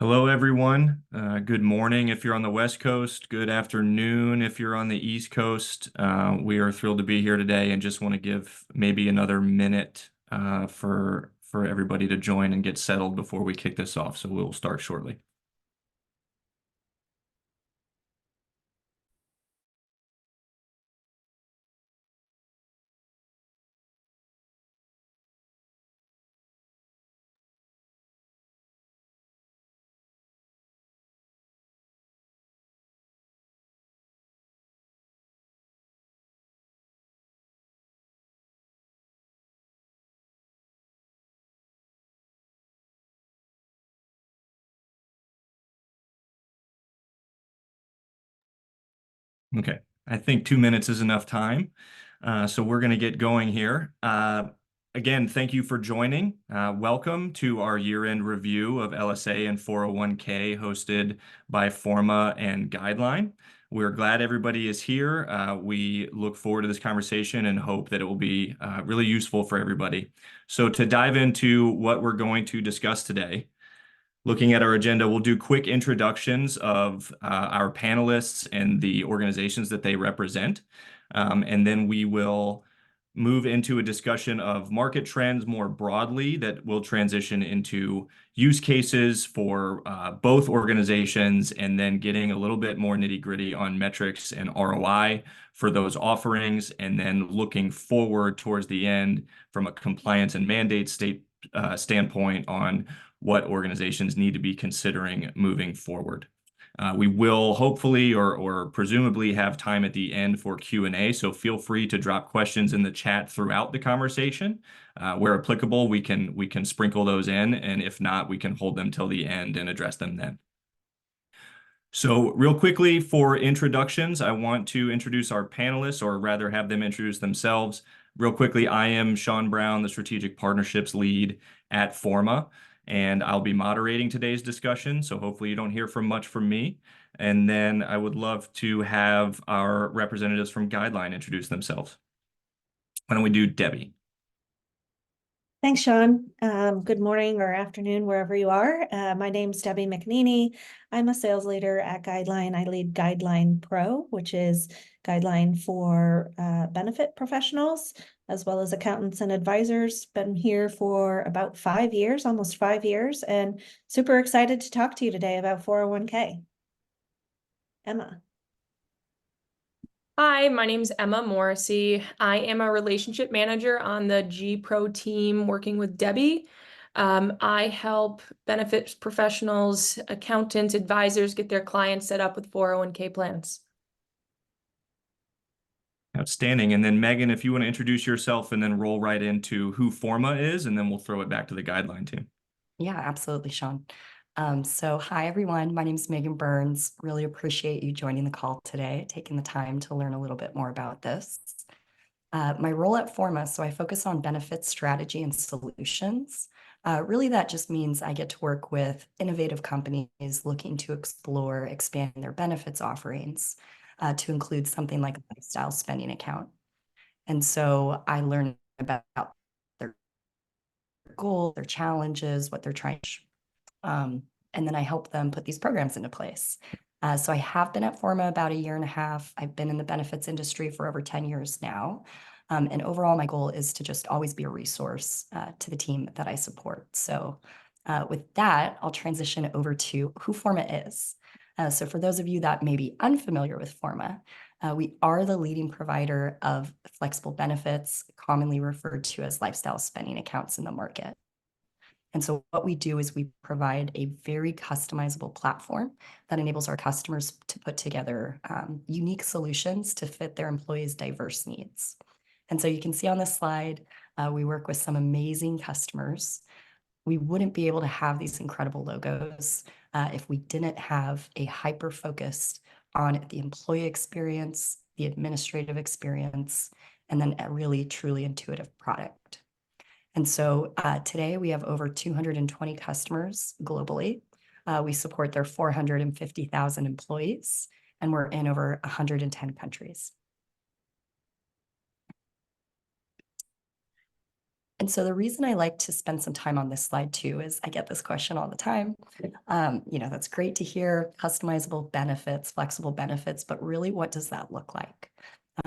Hello, everyone. Good morning if you're on the West Coast. Good afternoon if you're on the East Coast. We are thrilled to be here today and just want to give maybe another minute for everybody to join and get settled before we kick this off. So we'll start shortly. Okay, I think 2 minutes is enough time. So we're going to get going here. Again, thank you for joining. Welcome to our year-end review of LSA and 401k hosted by Forma and Guideline. We're glad everybody is here. We look forward to this conversation and hope that it will be really useful for everybody. So to dive into what we're going to discuss today, looking at our agenda, we'll do quick introductions of our panelists and the organizations that they represent. And then we will move into a discussion of market trends more broadly that will transition into use cases for both organizations, and then getting a little bit more nitty-gritty on metrics and ROI for those offerings, and then looking forward towards the end from a compliance and mandate standpoint on what organizations need to be considering moving forward. We will hopefully or presumably have time at the end for Q&A, so feel free to drop questions in the chat throughout the conversation. Where applicable, we can sprinkle those in, and if not, we can hold them till the end and address them then. So real quickly for introductions, I want to introduce our panelists, or rather have them introduce themselves. Real quickly, I am Sean Brown, the Strategic Partnerships Lead at Forma, and I'll be moderating today's discussion, so hopefully you don't hear much from me. And then I would love to have our representatives from Guideline introduce themselves. Why don't we do Debbie? Thanks, Sean. Good morning or afternoon, wherever you are. My name's Debbie McNeely. I'm a sales leader at Guideline. I lead Guideline Pro, which is Guideline for benefit professionals, as well as accountants and advisors. Been here for about 5 years, almost 5 years, and super excited to talk to you today about 401k. Emma. Hi, my name's Emma Morrissey. I am a relationship manager on the G Pro team working with Debbie. I help benefits professionals, accountants, advisors get their clients set up with 401k plans. Outstanding. And then Megan, if you want to introduce yourself and then roll right into who Forma is, and then we'll throw it back to the Guideline team. Yeah, absolutely, Sean. So hi, everyone. My name is Megan Burns. Really appreciate you joining the call today, taking the time to learn a little bit more about this. My role at Forma, so I focus on benefits strategy and solutions. Really, that just means I get to work with innovative companies looking to explore, expand their benefits offerings to include something like a lifestyle spending account. And so I learn about their goals, their challenges, what they're trying to and then I help them put these programs into place. So I have been at Forma about 1.5 years. I've been in the benefits industry for over 10 years now. And overall, my goal is to just always be a resource to the team that I support. So with that, I'll transition over to who Forma is. So for those of you that may be unfamiliar with Forma, we are the leading provider of flexible benefits, commonly referred to as lifestyle spending accounts in the market. And so what we do is we provide a very customizable platform that enables our customers to put together unique solutions to fit their employees' diverse needs. And so you can see on this slide, we work with some amazing customers. We wouldn't be able to have these incredible logos if we didn't have a hyper focus on the employee experience, the administrative experience, and then a really truly intuitive product. And so today we have over 220 customers globally. We support their 450,000 employees, and we're in over 110 countries. And And so the reason I like to spend some time on this slide too is I get this question all the time. That's great to hear, customizable benefits, flexible benefits, but really what does that look like?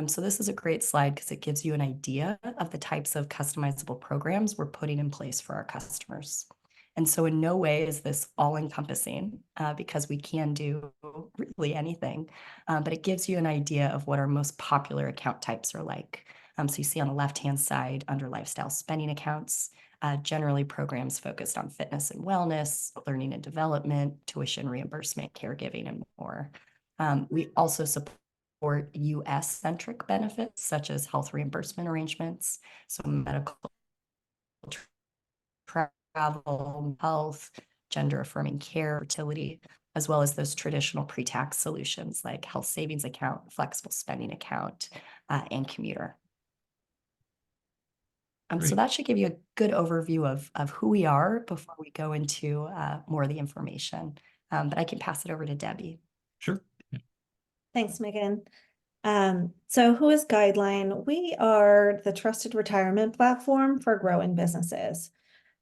So this is a great slide because it gives you an idea of the types of customizable programs we're putting in place for our customers. And so in no way is this all-encompassing because we can do really anything, but it gives you an idea of what our most popular account types are like. So you see on the left-hand side under lifestyle spending accounts, generally programs focused on fitness and wellness, learning and development, tuition reimbursement, caregiving, and more. We also support US-centric benefits such as health reimbursement arrangements, so medical, travel, health, gender-affirming care, fertility, as well as those traditional pre-tax solutions like health savings account, flexible spending account, and commuter. So Great. that should give you a good overview of who we are before we go into more of the information. But I can pass it over to Debbie. Sure. Thanks, Megan. So who is Guideline? We are the trusted retirement platform for growing businesses.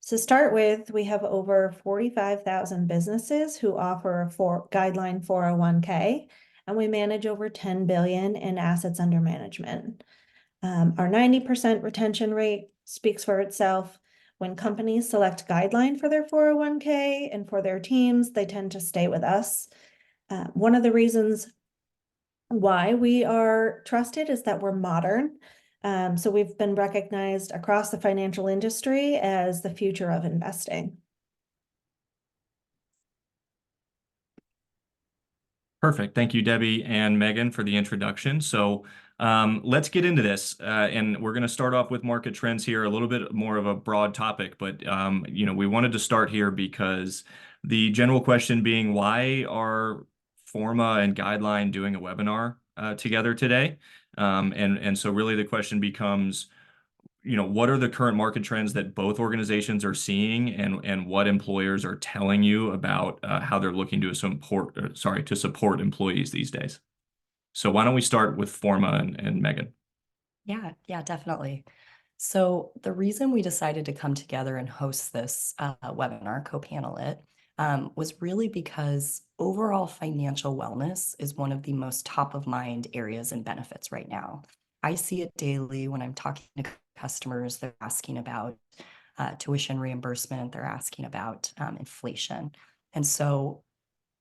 To start with, we have over 45,000 businesses who offer a Guideline 401k, and we manage over 10 billion in assets under management. Our 90% retention rate speaks for itself. When companies select Guideline for their 401k and for their teams, they tend to stay with us. One of the reasons why we are trusted is that we're modern. So we've been recognized across the financial industry as the future of investing. Perfect. Thank you, Debbie and Megan, for the introduction. So let's get into this. And we're going to start off with market trends here, a little bit more of a broad topic. But, we wanted to start here because the general question being, why are Forma and Guideline doing a webinar together today? And so really the question becomes, what are the current market trends that both organizations are seeing and what employers are telling you about how they're looking to support employees these days? So why don't we start with Forma and Megan? Yeah, definitely. So the reason we decided to come together and host this webinar, co-panel it, was really because overall financial wellness is one of the most top of mind areas in benefits right now. I see it daily when I'm talking to customers. They're asking about tuition reimbursement. They're asking about inflation. And so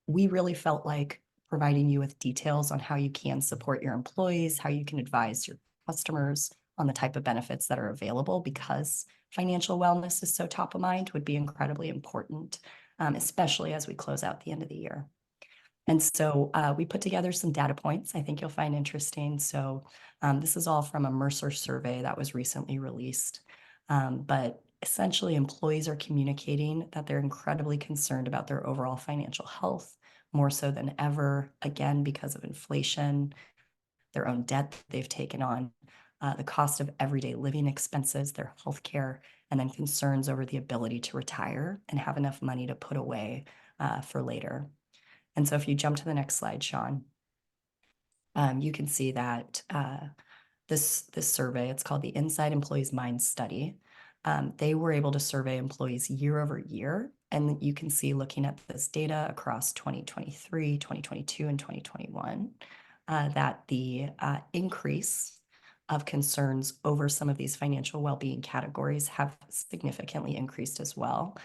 we really felt like providing you with details on how you can support your employees, how you can advise your customers on the type of benefits that are available because financial wellness is so top of mind would be incredibly important, especially as we close out the end of the year. And so we put together some data points I think you'll find interesting. So this is all from a Mercer survey that was recently released. But essentially, employees are communicating that they're incredibly concerned about their overall financial health, more so than ever, again, because of inflation, their own debt that they've taken on, the cost of everyday living expenses, their healthcare, and then concerns over the ability to retire and have enough money to put away for later. And so if you jump to the next slide, Sean, you can see that this survey, it's called the Inside Employees Mind Study. They were able to survey employees year over year. And you can see looking at this data across 2023, 2022, and 2021, that the increase of concerns over some of these financial well-being categories have significantly increased as well,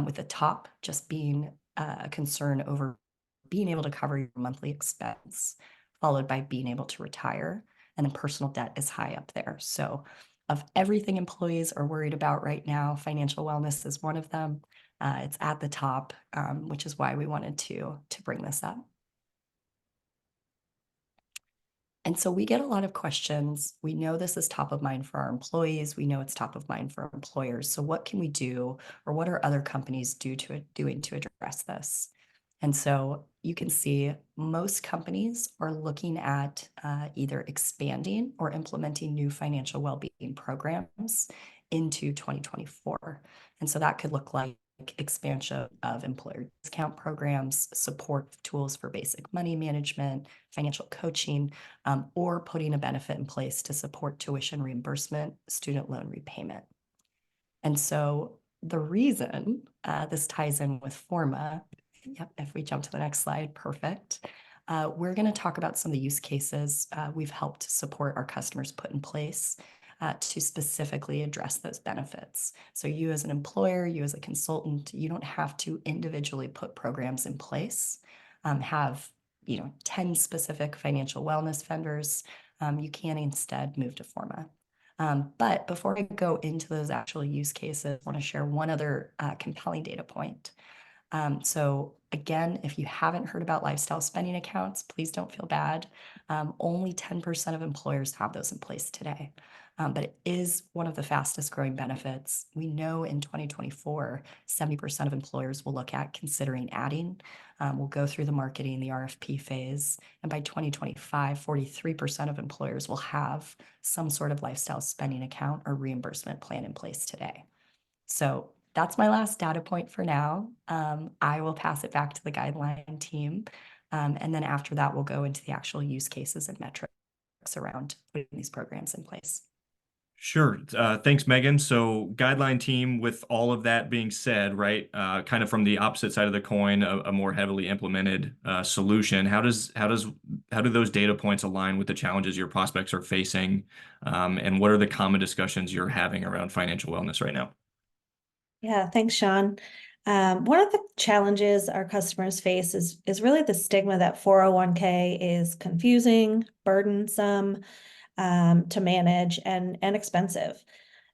with the top just being a concern over being able to cover your monthly expense, followed by being able to retire, and then personal debt is high up there. So of everything employees are worried about right now, financial wellness is one of them. It's at the top, which is why we wanted to bring this up. And so we get a lot of questions. We know this is top of mind for our employees. We know it's top of mind for employers. So what can we do, or what are other companies doing to address this? And so you can see most companies are looking at either expanding or implementing new financial well-being programs into 2024. And so that could look like expansion of employer discount programs, support tools for basic money management, financial coaching, or putting a benefit in place to support tuition reimbursement, student loan repayment. And so the reason this ties in with Forma, yep, if we jump to the next slide, perfect. We're going to talk about some of the use cases we've helped support our customers put in place to specifically address those benefits. So you as an employer, you as a consultant, you don't have to individually put programs in place, have 10 specific financial wellness vendors. You can instead move to Forma. But before I go into those actual use cases, I want to share one other compelling data point. So again, if you haven't heard about lifestyle spending accounts, please don't feel bad. Only 10% of employers have those in place today. But it is one of the fastest growing benefits. We know in 2024, 70% of employers will look at considering adding. We'll go through the marketing, the RFP phase. And by 2025, 43% of employers will have some sort of lifestyle spending account or reimbursement plan in place today. So that's my last data point for now. I will pass it back to the guideline team. And then after that, we'll go into the actual use cases and metrics around putting these programs in place. Sure. Thanks, Megan. So guideline team, with all of that being said, right, kind of from the opposite side of the coin, a more heavily implemented solution. How do those data points align with the challenges your prospects are facing? And what are the common discussions you're having around financial wellness right now? Yeah, thanks, Sean. One of the challenges our customers face is really the stigma that 401k is confusing, burdensome, to manage and expensive.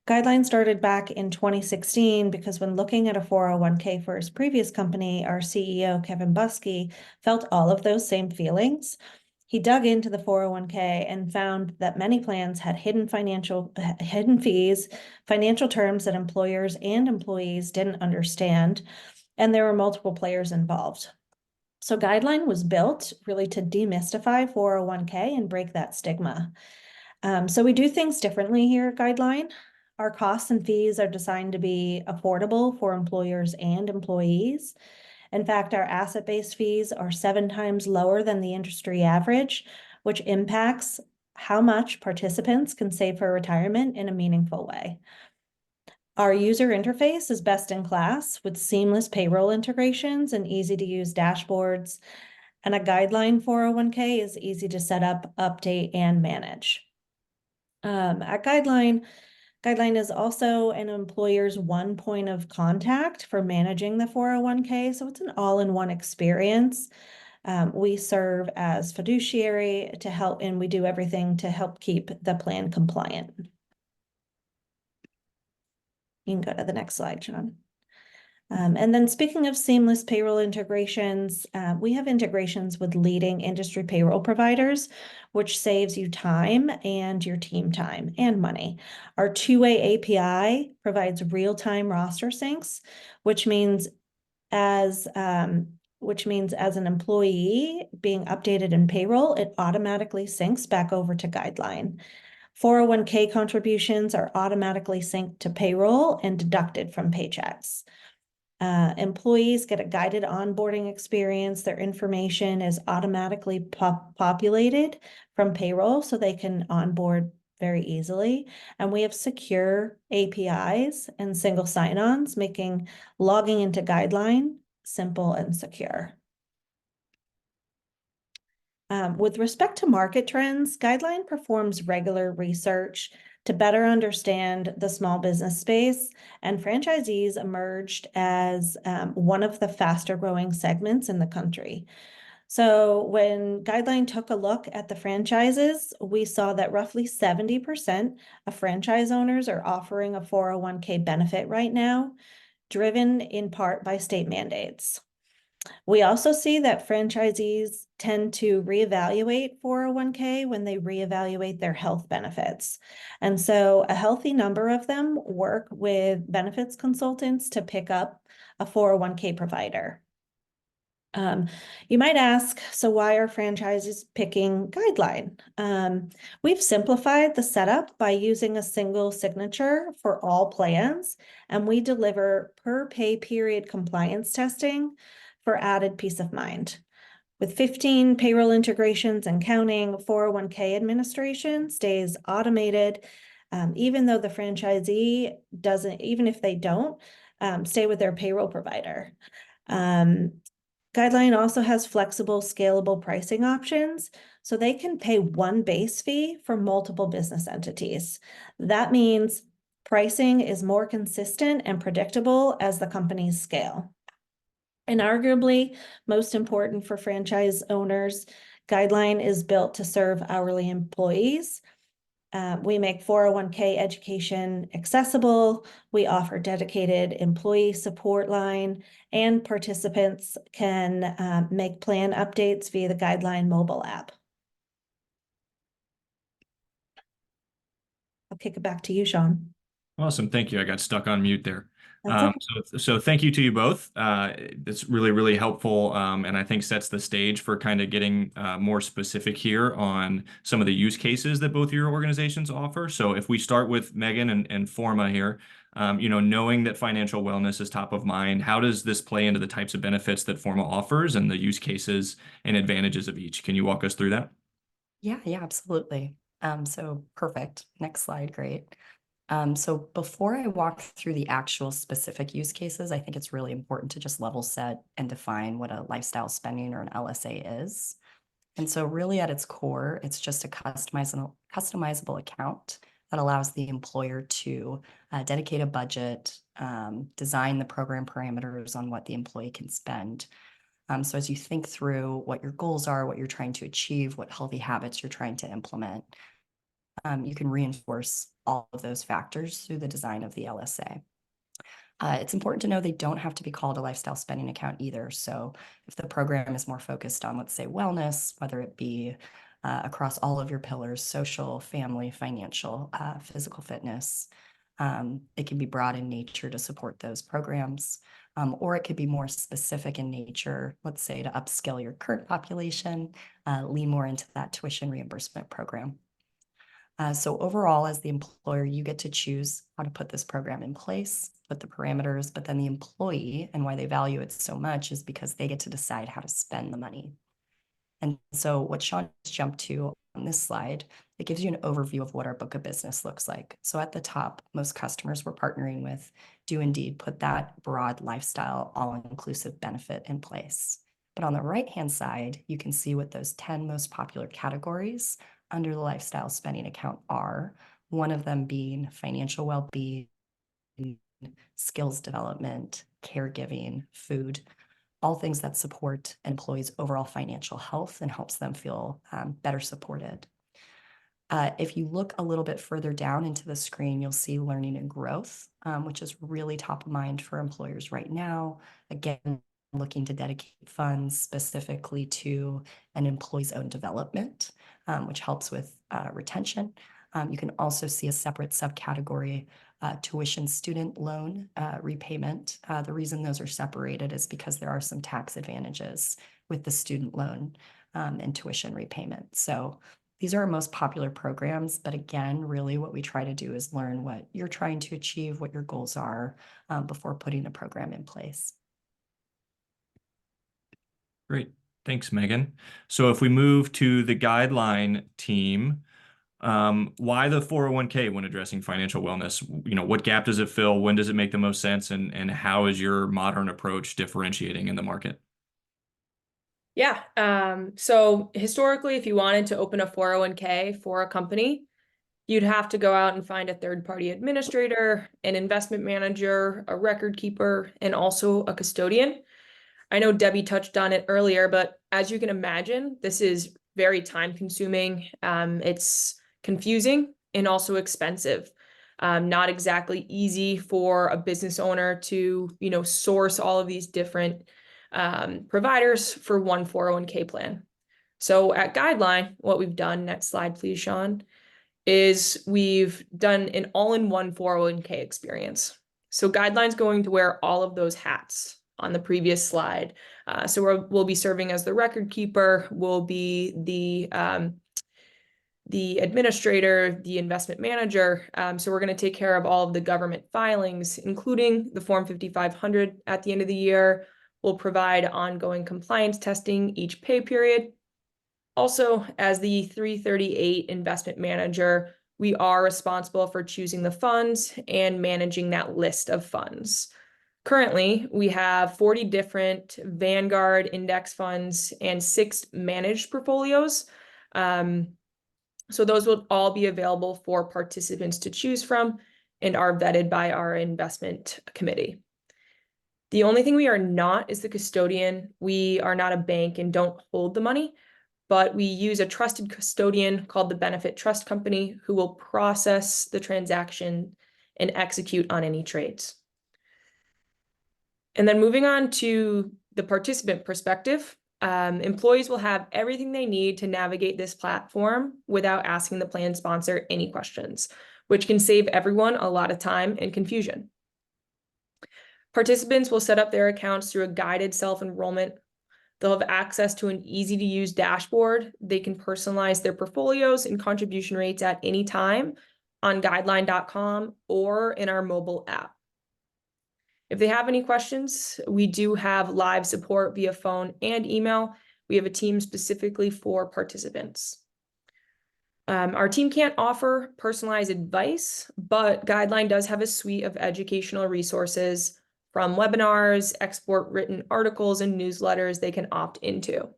Guidelines started back in 2016 because when looking at a 401k for his previous company, our CEO, Kevin Buskey, felt all of those same feelings. He dug into the 401k and found that many plans had hidden fees, financial terms that employers and employees didn't understand, and there were multiple players involved. So Guideline was built really to demystify 401k and break that stigma. So we do things differently here at Guideline. Our costs and fees are designed to be affordable for employers and employees. In fact, our asset-based fees are 7 times lower than the industry average, which impacts how much participants can save for retirement in a meaningful way. Our user interface is best in class with seamless payroll integrations and easy-to-use dashboards. And a Guideline 401k is easy to set up, update, and manage. At Guideline is also an employer's one point of contact for managing the 401k, so it's an all-in-one experience. We serve as fiduciary to help, and we do everything to help keep the plan compliant. You can go to the next slide, John. And then speaking of seamless payroll integrations, we have integrations with leading industry payroll providers, which saves you time and your team time and money. Our two-way API provides real-time roster syncs, which means as an employee being updated in payroll, it automatically syncs back over to Guideline. 401k contributions are automatically synced to payroll and deducted from paychecks. Employees get a guided onboarding experience. Their information is automatically populated from payroll so they can onboard very easily. And we have secure APIs and single sign-ons, making logging into Guideline simple and secure. With respect to market trends, Guideline performs regular research to better understand the small business space, and franchisees emerged as one of the faster growing segments in the country. So when Guideline took a look at the franchises, we saw that roughly 70% of franchise owners are offering a 401k benefit right now, driven in part by state mandates. We also see that franchisees tend to reevaluate 401k when they reevaluate their health benefits. And so a healthy number of them work with benefits consultants to pick up a 401k provider. You might ask, so why are franchises picking Guideline? We've simplified the setup by using a single signature for all plans, and we deliver per pay period compliance testing for added peace of mind. With 15 payroll integrations and counting, 401k administration stays automated even though the franchisee doesn't, even if they don't, stay with their payroll provider. Guideline also has flexible, scalable pricing options, so they can pay one base fee for multiple business entities. That means pricing is more consistent and predictable as the companies scale. And arguably, most important for franchise owners, Guideline is built to serve hourly employees. We make 401k education accessible. We offer dedicated employee support line, and participants can make plan updates via the Guideline mobile app. I'll kick it back to you, Sean. Awesome. Thank you. I got stuck on mute there. That's okay. So thank you to you both. It's really, really helpful, and I think sets the stage for kind of getting more specific here on some of the use cases that both of your organizations offer. So if we start with Megan and Forma here, knowing that financial wellness is top of mind, how does this play into the types of benefits that Forma offers and the use cases and advantages of each? Can you walk us through that? Yeah, absolutely. So perfect. Next slide, great. So before I walk through the actual specific use cases, I think it's really important to just level set and define what a lifestyle spending or an LSA is. And so really at its core, it's just a customizable account that allows the employer to dedicate a budget, design the program parameters on what the employee can spend. So as you think through what your goals are, what you're trying to achieve, what healthy habits you're trying to implement, you can reinforce all of those factors through the design of the LSA. It's important to know they don't have to be called a lifestyle spending account either. So if the program is more focused on, let's say, wellness, whether it be across all of your pillars, social, family, financial, physical fitness, it can be broad in nature to support those programs. Or it could be more specific in nature, let's say to upskill your current population, lean more into that tuition reimbursement program. So overall, as the employer, you get to choose how to put this program in place, put the parameters, but then the employee, and why they value it so much is because they get to decide how to spend the money. And so what Sean just jumped to on this slide, it gives you an overview of what our book of business looks like. So at the top, most customers we're partnering with do indeed put that broad lifestyle, all-inclusive benefit in place. But on the right-hand side, you can see what those 10 most popular categories under the lifestyle spending account are, one of them being financial well-being, skills development, caregiving, food, all things that support an employee's overall financial health and helps them feel better supported. If you look a little bit further down into the screen, you'll see learning and growth, which is really top of mind for employers right now. Again, looking to dedicate funds specifically to an employee's own development, which helps with retention. You can also see a separate subcategory, tuition student loan repayment. The reason those are separated is because there are some tax advantages with the student loan and tuition repayment. So these are our most popular programs, but again, really what we try to do is learn what you're trying to achieve, what your goals are before putting a program in place. Great. Thanks, Megan. So if we move to the Guideline team, why the 401k when addressing financial wellness? What gap does it fill? When does it make the most sense? And how is your modern approach differentiating in the market? Yeah. So historically, if you wanted to open a 401k for a company, you'd have to go out and find a third-party administrator, an investment manager, a record keeper, and also a custodian. I know Debbie touched on it earlier, but as you can imagine, this is very time-consuming. It's confusing and also expensive. Not exactly easy for a business owner to, source all of these different providers for one 401k plan. So at Guideline, what we've done, next slide, please, Sean, is we've done an all-in-one 401k experience. So Guideline's going to wear all of those hats on the previous slide. So we'll be serving as the record keeper, we'll be the administrator, the investment manager. So we're going to take care of all of the government filings, including the Form 5500 at the end of the year. We'll provide ongoing compliance testing each pay period. Also, as the 338 investment manager, we are responsible for choosing the funds and managing that list of funds. Currently, we have 40 different Vanguard index funds and 6 managed portfolios. So those will all be available for participants to choose from and are vetted by our investment committee. The only thing we are not is the custodian. We are not a bank and don't hold the money, but we use a trusted custodian called the Benefit Trust Company who will process the transaction and execute on any trades. And then moving on to the participant perspective, employees will have everything they need to navigate this platform without asking the plan sponsor any questions, which can save everyone a lot of time and confusion. Participants will set up their accounts through a guided self-enrollment. They'll have access to an easy-to-use dashboard. They can personalize their portfolios and contribution rates at any time on guideline.com or in our mobile app. If they have any questions, we do have live support via phone and email. We have a team specifically for participants. Our team can't offer personalized advice, but Guideline does have a suite of educational resources from webinars, export written articles, and newsletters they can opt into.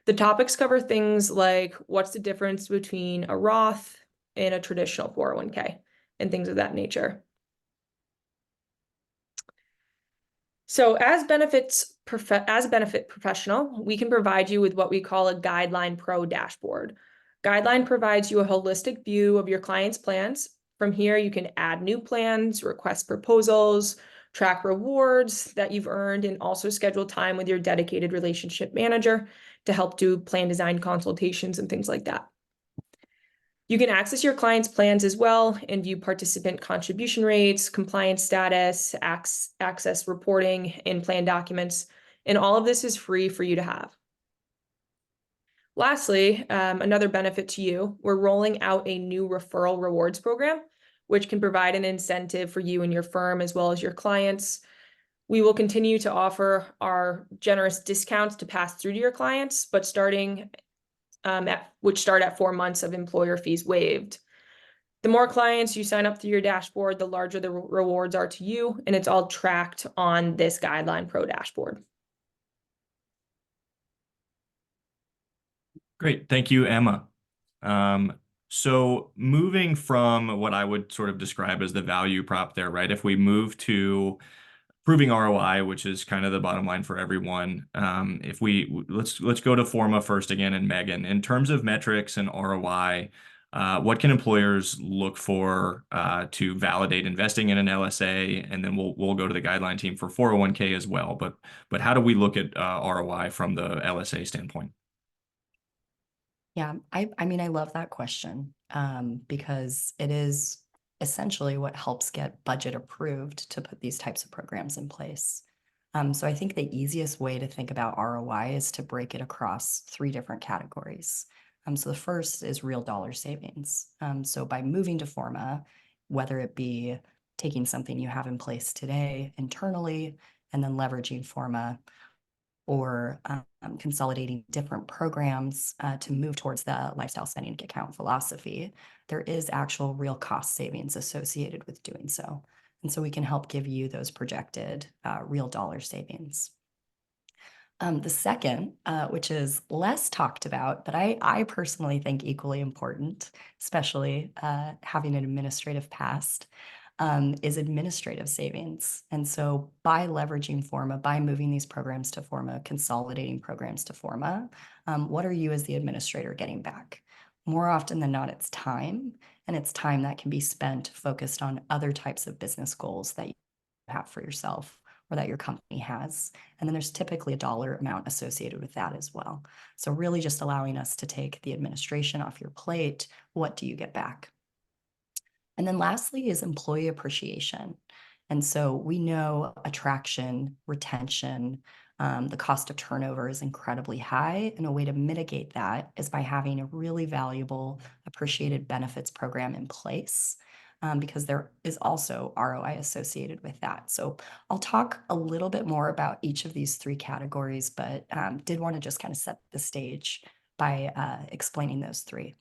The topics cover things like what's the difference between a Roth and a traditional 401k and things of that nature. So as a benefit professional, we can provide you with what we call a Guideline Pro dashboard. Guideline provides you a holistic view of your client's plans. From here, you can add new plans, request proposals, track rewards that you've earned, and also schedule time with your dedicated relationship manager to help do plan design consultations and things like that. You can access your client's plans as well and view participant contribution rates, compliance status, access reporting, and plan documents. And all of this is free for you to have. Lastly, another benefit to you, we're rolling out a new referral rewards program, which can provide an incentive for you and your firm as well as your clients. We will continue to offer our generous discounts to pass through to your clients, but which start at 4 months of employer fees waived. The more clients you sign up through your dashboard, the larger the rewards are to you, and it's all tracked on this Guideline Pro dashboard. Great. Thank you, Emma. So moving from what I would sort of describe as the value prop there, right? If we move to proving ROI, which is kind of the bottom line for everyone. Let's go to Forma first again, and Megan. In terms of metrics and ROI, what can employers look for to validate investing in an LSA? And then we'll go to the Guideline team for 401k as well. But how do we look at ROI from the LSA standpoint? Yeah, I mean, I love that question because it is essentially what helps get budget approved to put these types of programs in place. So I think the easiest way to think about ROI is to break it across 3 different categories. So the first is real dollar savings. So by moving to Forma, whether it be taking something you have in place today internally and then leveraging Forma, or consolidating different programs to move towards the lifestyle spending account philosophy, there is actual real cost savings associated with doing so. And so we can help give you those projected real dollar savings. The second, which is less talked about, but I personally think equally important, especially having an administrative past, is administrative savings. And so by leveraging Forma, by moving these programs to Forma, consolidating programs to Forma, what are you as the administrator getting back? More often than not, it's time, and it's time that can be spent focused on other types of business goals that you have for yourself or that your company has. And then there's typically a dollar amount associated with that as well. So really just allowing us to take the administration off your plate. What do you get back? And then lastly is employee appreciation. And so we know attraction, retention, the cost of turnover is incredibly high. And a way to mitigate that is by having a really valuable appreciated benefits program in place, because there is also ROI associated with that. So I'll talk a little bit more about each of these 3 categories, but did want to just kind of set the stage by explaining those 3.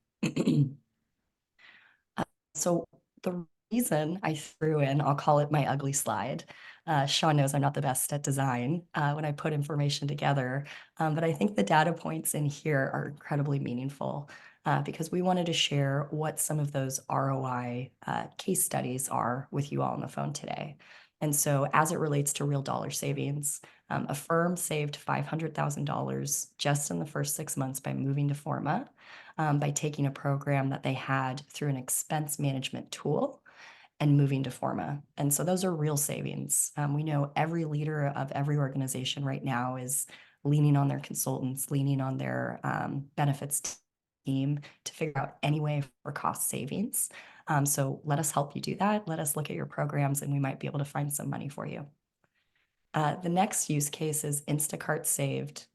So the reason I threw in, I'll call it my ugly slide. Sean knows I'm not the best at design when I put information together, but I think the data points in here are incredibly meaningful because we wanted to share what some of those ROI case studies are with you all on the phone today. And so as it relates to real dollar savings, a firm saved $500,000 just in the first 6 months by moving to Forma, by taking a program that they had through an expense management tool and moving to Forma. And so those are real savings. We know every leader of every organization right now is leaning on their consultants, leaning on their benefits team to figure out any way for cost savings. So let us help you do that. Let us look at your programs and we might be able to find some money for you. The next use case is Instacart saved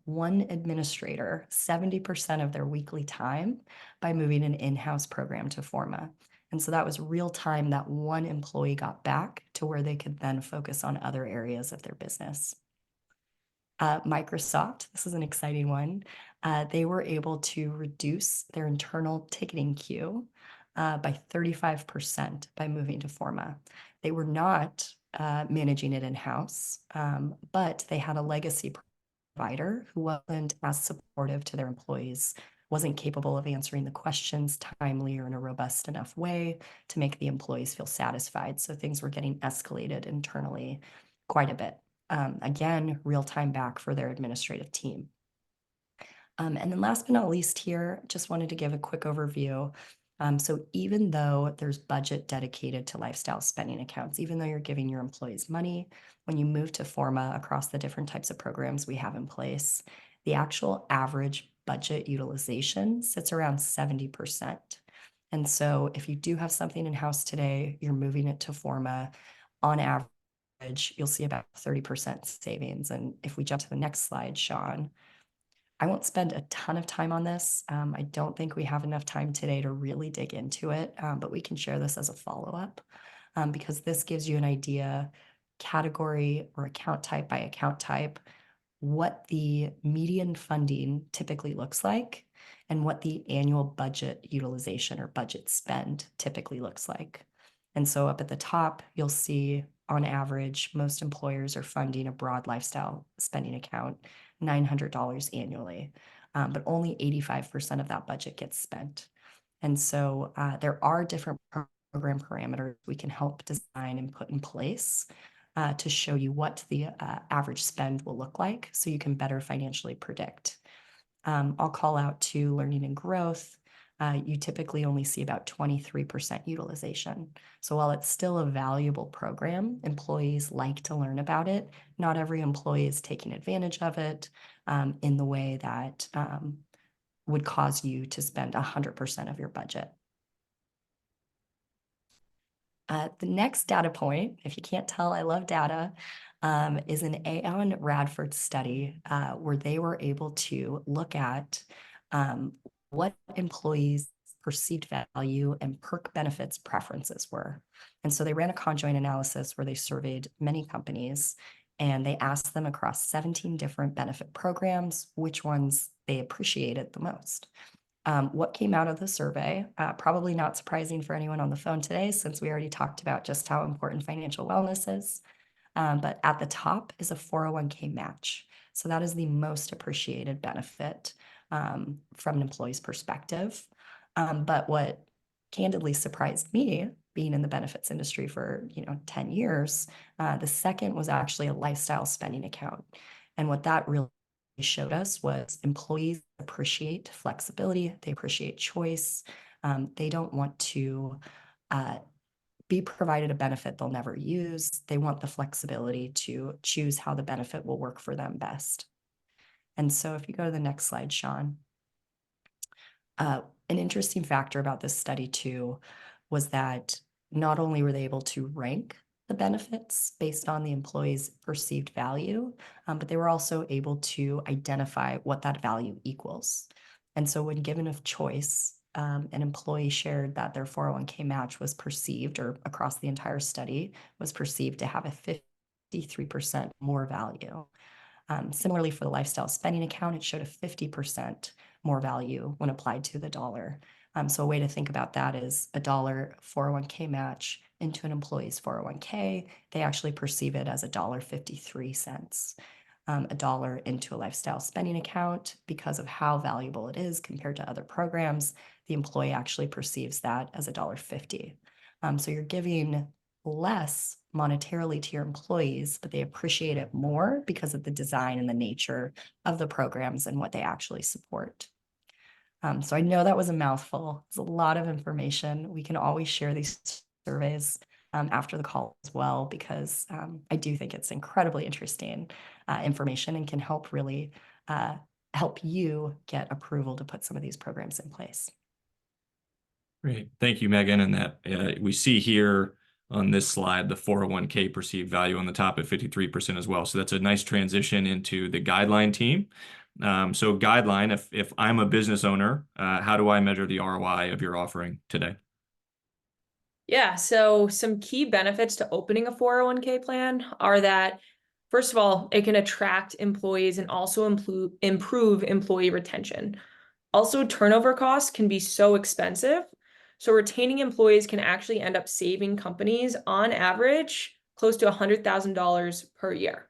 one administrator 70% of their weekly time by moving an in-house program to Forma. And so that was real time that one employee got back to where they could then focus on other areas of their business. Microsoft, this is an exciting one. They were able to reduce their internal ticketing queue by 35% by moving to Forma. They were not managing it in-house, but they had a legacy provider who wasn't as supportive to their employees, wasn't capable of answering the questions timely or in a robust enough way to make the employees feel satisfied. So things were getting escalated internally quite a bit. Again, real time back for their administrative team. And then last but not least here, just wanted to give a quick overview. So even though there's budget dedicated to lifestyle spending accounts, even though you're giving your employees money, when you move to Forma across the different types of programs we have in place, the actual average budget utilization sits around 70%. And so if you do have something in-house today, you're moving it to Forma, on average, you'll see about 30% savings. And if we jump to the next slide, Sean, I won't spend a ton of time on this. I don't think we have enough time today to really dig into it, but we can share this as a follow-up because this gives you an idea, category or account type by account type, what the median funding typically looks like and what the annual budget utilization or budget spend typically looks like. And so up at the top, you'll see on average, most employers are funding a broad lifestyle spending account $900 annually, but only 85% of that budget gets spent. And so there are different program parameters we can help design and put in place to show you what the average spend will look like so you can better financially predict. I'll call out to learning and growth. You typically only see about 23% utilization. So while it's still a valuable program, employees like to learn about it. Not every employee is taking advantage of it in the way that would cause you to spend 100% of your budget. The next data point, if you can't tell, I love data, is an Aon Radford study where they were able to look at what employees' perceived value and perk benefits preferences were. And so they ran a conjoint analysis where they surveyed many companies and they asked them across 17 different benefit programs which ones they appreciated the most. What came out of the survey, probably not surprising for anyone on the phone today, since we already talked about just how important financial wellness is. But at the top is a 401k match. So that is the most appreciated benefit from an employee's perspective. But what candidly surprised me, being in the benefits industry for 10 years, the second was actually a lifestyle spending account. And what that really showed us was employees appreciate flexibility, they appreciate choice. They don't want to be provided a benefit they'll never use. They want the flexibility to choose how the benefit will work for them best. And so if you go to the next slide, Sean, an interesting factor about this study too was that not only were they able to rank the benefits based on the employee's perceived value, but they were also able to identify what that value equals. And so when given a choice, an employee shared that their 401k match was perceived, or across the entire study, was perceived to have a 53% more value. Similarly, for the lifestyle spending account, it showed a 50% more value when applied to the dollar. So a way to think about that is a dollar 401k match into an employee's 401k. They actually perceive it as $1.53. A dollar into a lifestyle spending account, because of how valuable it is compared to other programs, the employee actually perceives that as $1.50. So you're giving less monetarily to your employees, but they appreciate it more because of the design and the nature of the programs and what they actually support. So I know that was a mouthful. It's a lot of information. We can always share these surveys after the call as well, because I do think it's incredibly interesting information and can help really help you get approval to put some of these programs in place. Great. Thank you, Megan. And that we see here on this slide, the 401k perceived value on the top at 53% as well. So that's a nice transition into the guideline team. So guideline, if I'm a business owner, how do I measure the ROI of your offering today? Yeah, so some key benefits to opening a 401k plan are that, first of all, it can attract employees and also improve employee retention. Also, turnover costs can be so expensive. So retaining employees can actually end up saving companies on average close to $100,000 per year.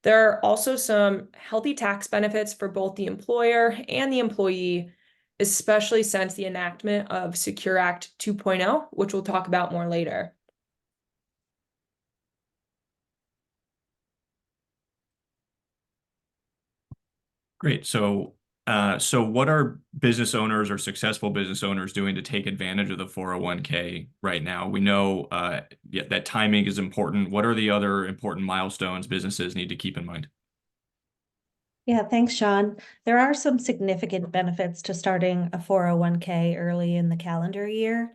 There are also some healthy tax benefits for both the employer and the employee, especially since the enactment of Secure Act 2.0, which we'll talk about more later. Great. So what are business owners or successful business owners doing to take advantage of the 401k right now? We know that timing is important. What are the other important milestones businesses need to keep in mind? Yeah, thanks, Sean. There are some significant benefits to starting a 401k early in the calendar year.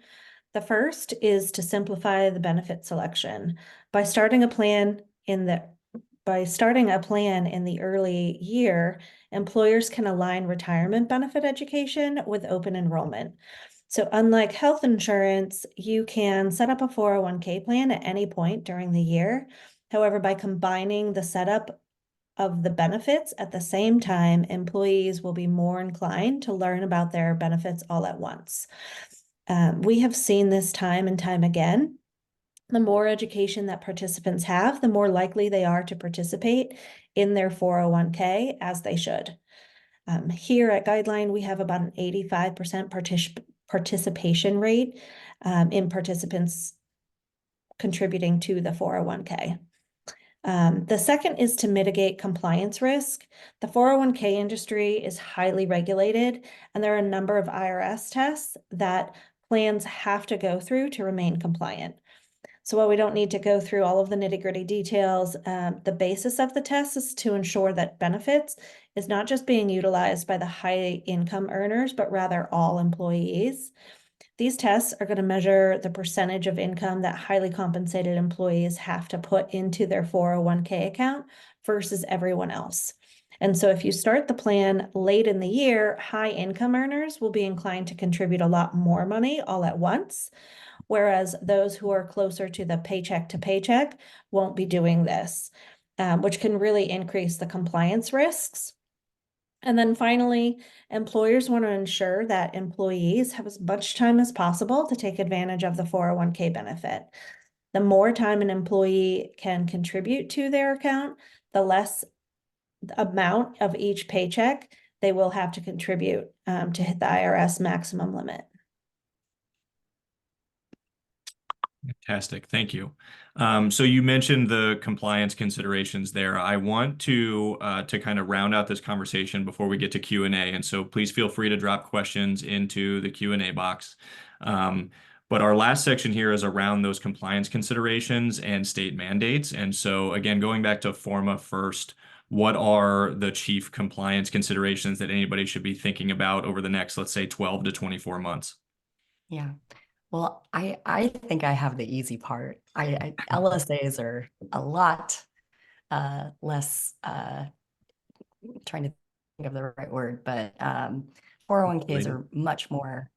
The first is to simplify the benefit selection. By starting a plan in the early year, employers can align retirement benefit education with open enrollment. So unlike health insurance, you can set up a 401k plan at any point during the year. However, by combining the setup of the benefits at the same time, employees will be more inclined to learn about their benefits all at once. We have seen this time and time again. The more education that participants have, the more likely they are to participate in their 401k as they should. Here at Guideline, we have about an 85% participation rate in participants contributing to the 401k. The second is to mitigate compliance risk. The 401k industry is highly regulated, and there are a number of IRS tests that plans have to go through to remain compliant. So while we don't need to go through all of the nitty-gritty details, the basis of the test is to ensure that benefits is not just being utilized by the high income earners, but rather all employees. These tests are going to measure the percentage of income that highly compensated employees have to put into their 401k account versus everyone else. And so if you start the plan late in the year, high income earners will be inclined to contribute a lot more money all at once, whereas those who are closer to the paycheck to paycheck won't be doing this, which can really increase the compliance risks. And then finally, employers want to ensure that employees have as much time as possible to take advantage of the 401k benefit. The more time an employee can contribute to their account, the less amount of each paycheck they will have to contribute to hit the IRS maximum limit. Fantastic. Thank you. So you mentioned the compliance considerations there. I want to kind of round out this conversation before we get to Q&A. And so please feel free to drop questions into the Q&A box. But our last section here is around those compliance considerations and state mandates. And so again, going back to FORMA first, what are the chief compliance considerations that anybody should be thinking about over the next, let's say, 12 to 24 months? Yeah. Well, I think I have the easy part. LSAs are a lot less, trying to think of the right word, but 401ks are much more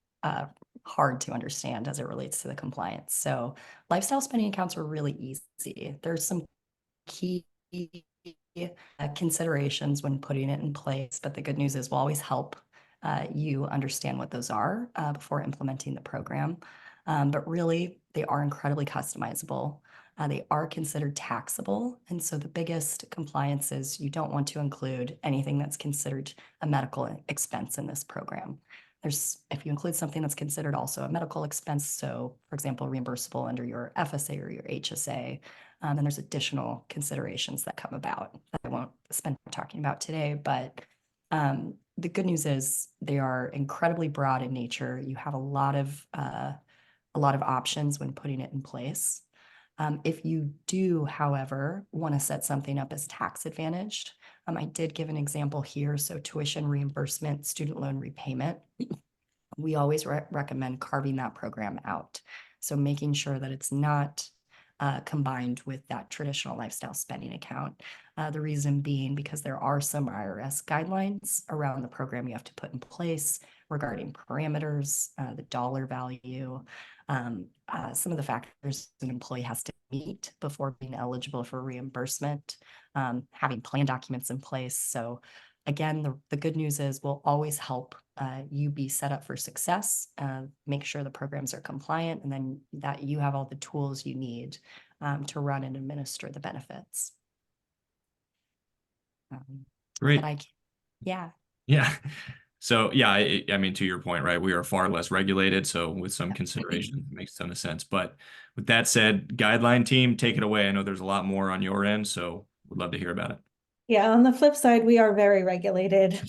hard to understand as it relates to the compliance. So lifestyle spending accounts are really easy. There's some key considerations when putting it in place, but the good news is we'll always help you understand what those are before implementing the program. But really, they are incredibly customizable. They are considered taxable. And so the biggest compliance is you don't want to include anything that's considered a medical expense in this program. If you include something that's considered also a medical expense, so for example, reimbursable under your FSA or your HSA, and there's additional considerations that come about that I won't spend time talking about today, but the good news is they are incredibly broad in nature. You have a lot of options when putting it in place. If you do, however, want to set something up as tax advantaged, I did give an example here. So tuition reimbursement, student loan repayment, we always recommend carving that program out. So making sure that it's not combined with that traditional lifestyle spending account. The reason being because there are some IRS guidelines around the program you have to put in place regarding parameters, the dollar value, some of the factors an employee has to meet before being eligible for reimbursement, having plan documents in place. So again, the good news is we'll always help you be set up for success, make sure the programs are compliant, and then that you have all the tools you need to run and administer the benefits. Great. Yeah. Yeah. So yeah, I mean, to your point, right? We are far less regulated. So with some consideration, it makes a ton of sense. But with that said, guideline team, take it away. I know there's a lot more on your end, so would love to hear about it. Yeah, on the flip side, we are very regulated.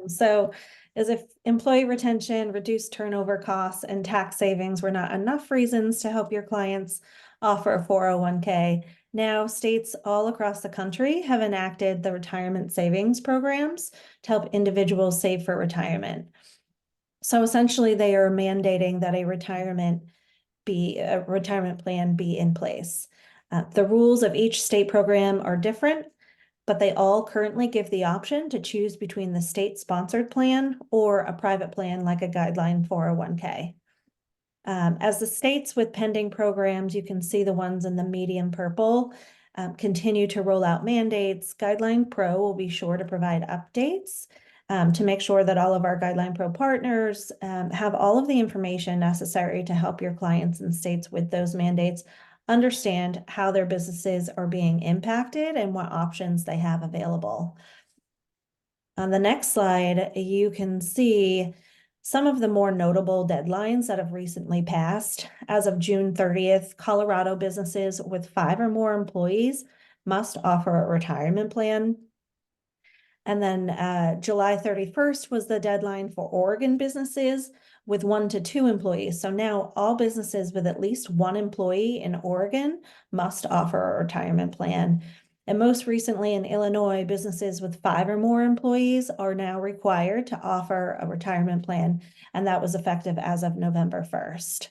So as if employee retention, reduced turnover costs, and tax savings were not enough reasons to help your clients offer a 401k, now states all across the country have enacted the retirement savings programs to help individuals save for retirement. So essentially, they are mandating that a retirement plan be in place. The rules of each state program are different, but they all currently give the option to choose between the state-sponsored plan or a private plan like a Guideline 401k. As the states with pending programs, you can see the ones in the medium purple, continue to roll out mandates. Guideline Pro will be sure to provide updates to make sure that all of our Guideline Pro partners have all of the information necessary to help your clients and states with those mandates understand how their businesses are being impacted and what options they have available. On the next slide, you can see some of the more notable deadlines that have recently passed. As of June 30th, Colorado businesses with 5 or more employees must offer a retirement plan. And then July 31st was the deadline for Oregon businesses with 1 to 2 employees. So now all businesses with at least 1 employee in Oregon must offer a retirement plan. And most recently in Illinois, businesses with 5 or more employees are now required to offer a retirement plan. And that was effective as of November 1st.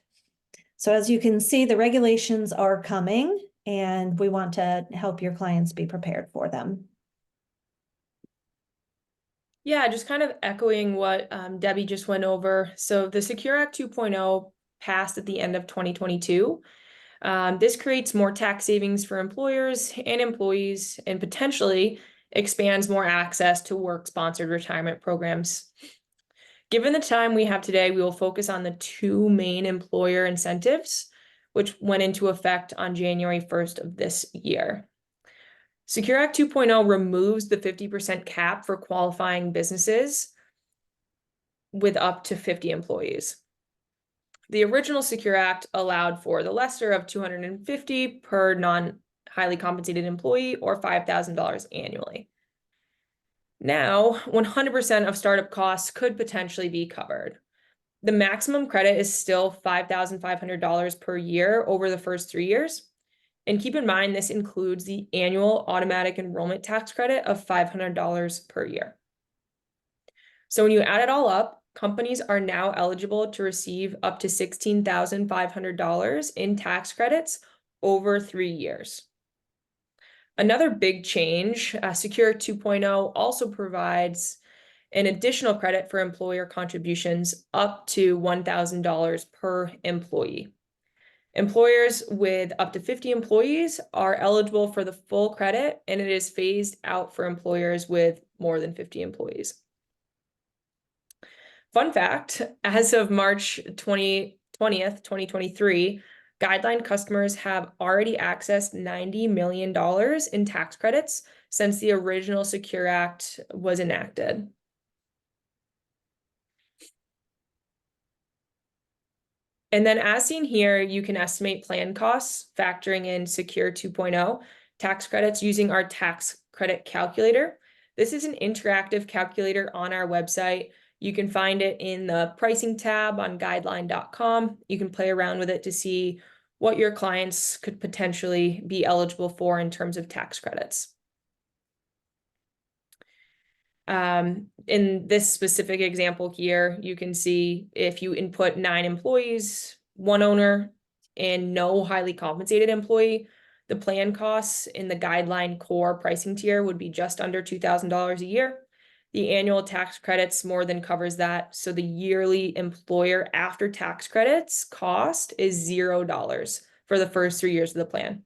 So as you can see, the regulations are coming and we want to help your clients be prepared for them. Yeah, just kind of echoing what Debbie just went over. So the Secure Act 2.0 passed at the end of 2022. This creates more tax savings for employers and employees and potentially expands more access to work-sponsored retirement programs. Given the time we have today, we will focus on the 2 main employer incentives, which went into effect on January 1st of this year. Secure Act 2.0 removes the 50% cap for qualifying businesses with up to 50 employees. The original Secure Act allowed for the lesser of $250 per non-highly compensated employee or $5,000 annually. Now, 100% of startup costs could potentially be covered. The maximum credit is still $5,500 per year over the first 3 years. And keep in mind, this includes the annual automatic enrollment tax credit of $500 per year. So when you add it all up, companies are now eligible to receive up to $16,500 in tax credits over 3 years. Another big change, Secure 2.0 also provides an additional credit for employer contributions up to $1,000 per employee. Employers with up to 50 employees are eligible for the full credit, and it is phased out for employers with more than 50 employees. fun fact, as of March 20th, 2023, Guideline customers have already accessed $90 million in tax credits since the original Secure Act was enacted. And then as seen here, you can estimate plan costs factoring in Secure 2.0 tax credits using our tax credit calculator. This is an interactive calculator on our website. You can find it in the pricing tab on guideline.com. You can play around with it to see what your clients could potentially be eligible for in terms of tax credits. In this specific example here, you can see if you input 9 employees, 1 owner, and no highly compensated employee, the plan costs in the Guideline core pricing tier would be just under $2,000 a year. The annual tax credits more than covers that. So the yearly employer after tax credits cost is $0 for the first 3 years of the plan.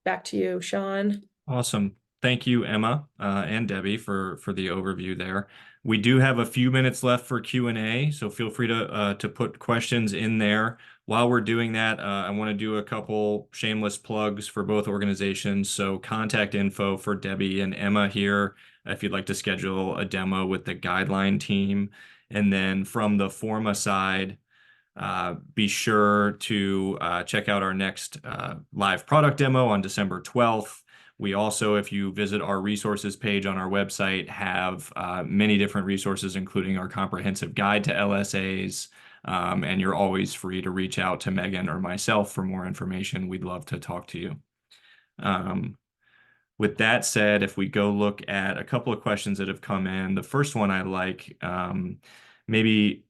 Back to you, Sean. Awesome. Thank you, Emma, and Debbie for the overview there. We do have a few minutes left for Q&A, so feel free to put questions in there. While we're doing that, I want to do a couple shameless plugs for both organizations. So contact info for Debbie and Emma here if you'd like to schedule a demo with the Guideline team. And then from the Forma side, be sure to check out our next live product demo on December 12th. We also, if you visit our resources page on our website, have many different resources, including our comprehensive guide to LSAs. And you're always free to reach out to Megan or myself for more information. We'd love to talk to you. With that said, if we go look at a couple of questions that have come in, the first one I like, maybe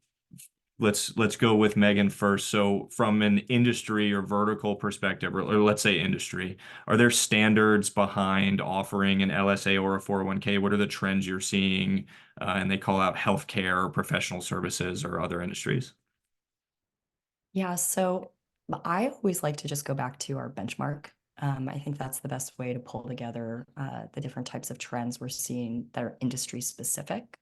let's go with Megan first. So from an industry or vertical perspective, or let's say industry, are there standards behind offering an LSA or a 401k? What are the trends you're seeing? And they call out healthcare, professional services, or other industries. Yeah, so I always like to just go back to our benchmark. I think that's the best way to pull together the different types of trends we're seeing that are industry specific.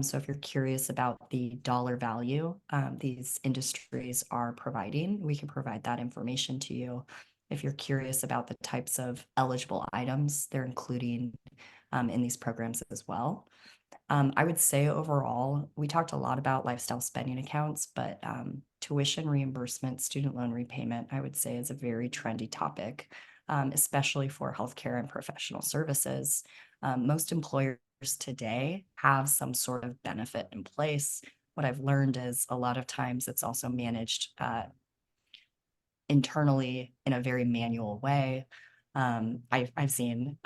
So if you're curious about the dollar value these industries are providing, we can provide that information to you. If you're curious about the types of eligible items they're including in these programs as well. I would say overall, we talked a lot about lifestyle spending accounts, but tuition reimbursement, student loan repayment, I would say is a very trendy topic, especially for healthcare and professional services. Most employers today have some sort of benefit in place. What I've learned is a lot of times it's also managed internally in a very manual way. I've seen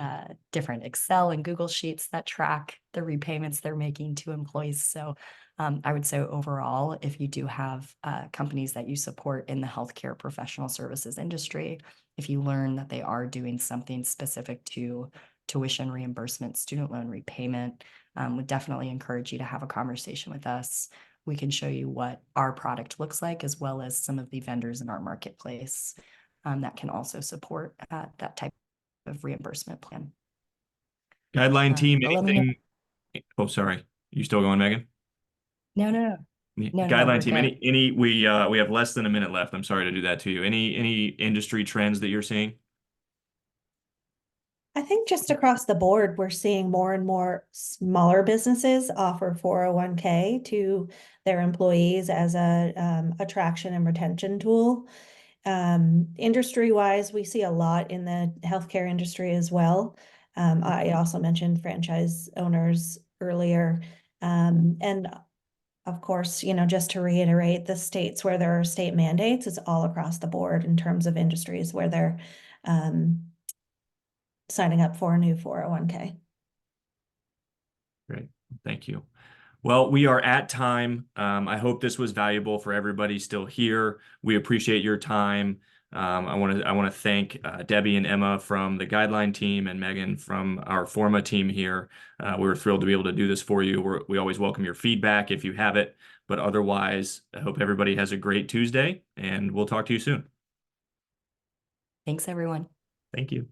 different Excel and Google Sheets that track the repayments they're making to employees. So I would say overall, if you do have companies that you support in the healthcare professional services industry, if you learn that they are doing something specific to tuition reimbursement, student loan repayment, would definitely encourage you to have a conversation with us. We can show you what our product looks like, as well as some of the vendors in our marketplace that can also support that type of reimbursement plan. Guideline team, But let me know. anything? Oh, sorry. You still going, Megan? No. Guideline we're team, good. we have less than a minute left. I'm sorry to do that to you. Any industry trends that you're seeing? I think just across the board, we're seeing more and more smaller businesses offer 401k to their employees as a attraction and retention tool. Industry-wise, we see a lot in the healthcare industry as well. I also mentioned franchise owners earlier. And of course, just to reiterate, the states where there are state mandates, it's all across the board in terms of industries where they're signing up for a new 401k. Great. Thank you. Well, we are at time. I hope this was valuable for everybody still here. We appreciate your time. I want to thank Debbie and Emma from the Guideline team and Megan from our Forma team here. We were thrilled to be able to do this for you. We always welcome your feedback if you have it. But otherwise, I hope everybody has a great Tuesday, and we'll talk to you soon. Thanks, everyone. Thank you.